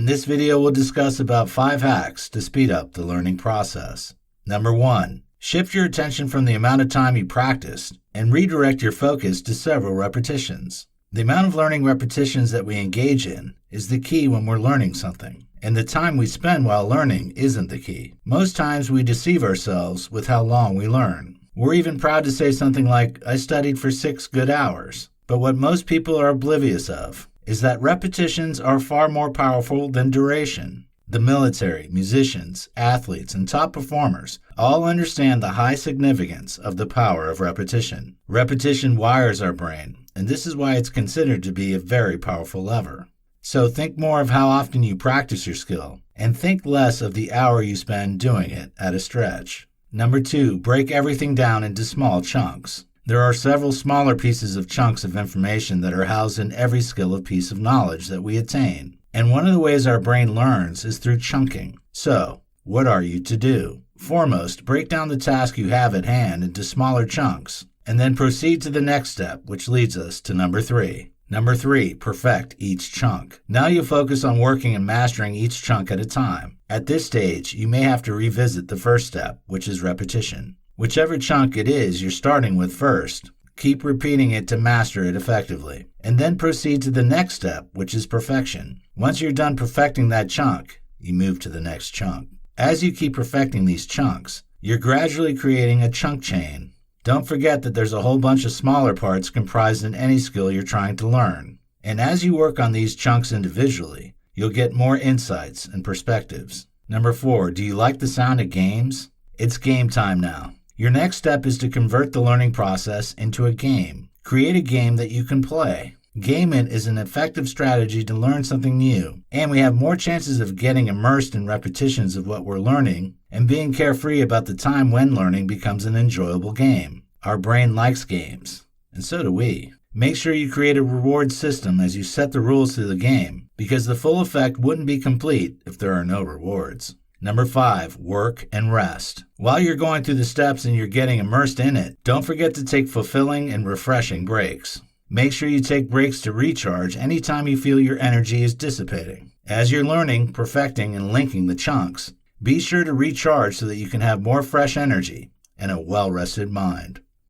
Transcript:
In this video, we'll discuss about 5 hacks to speed up the learning process. Number 1. Shift your attention from the amount of time you practiced and redirect your focus to several repetitions. The amount of learning repetitions that we engage in is the key when we're learning something, and the time we spend while learning isn't the key. Most times we deceive ourselves with how long we learn. We're even proud to say something like, "I studied for 6 good hours." But what most people are oblivious of is that repetitions are far more powerful than duration. The military, musicians, athletes, and top performers all understand the high significance of the power of repetition. Repetition wires our brain, and this is why it's considered to be a very powerful lever. So think more of how often you practice your skill, and think less of the hour you spend doing it at a stretch. Number 2, break everything down into small chunks. There are several smaller pieces of chunks of information that are housed in every skill or piece of knowledge that we attain. And one of the ways our brain learns is through chunking. So, what are you to do? Foremost, break down the task you have at hand into smaller chunks, and then proceed to the next step, which leads us to number 3. Number 3, perfect each chunk. Now you focus on working and mastering each chunk at a time. At this stage, you may have to revisit the first step, which is repetition. Whichever chunk it is you're starting with first, keep repeating it to master it effectively, and then proceed to the next step, which is perfection. Once you're done perfecting that chunk, you move to the next chunk. As you keep perfecting these chunks, you're gradually creating a chunk chain. Don't forget that there's a whole bunch of smaller parts comprised in any skill you're trying to learn. And as you work on these chunks individually, you'll get more insights and perspectives. Number 4, do you like the sound of games? It's game time now. Your next step is to convert the learning process into a game. Create a game that you can play. Game It is an effective strategy to learn something new, and we have more chances of getting immersed in repetitions of what we're learning and being carefree about the time when learning becomes an enjoyable game. Our brain likes games, and so do we. Make sure you create a reward system as you set the rules to the game, because the full effect wouldn't be complete if there are no rewards. Number 5, work and rest. While you're going through the steps and you're getting immersed in it, don't forget to take fulfilling and refreshing breaks. Make sure you take breaks to recharge anytime you feel your energy is dissipating. As you're learning, perfecting, and linking the chunks, be sure to recharge so that you can have more fresh energy and a well-rested mind.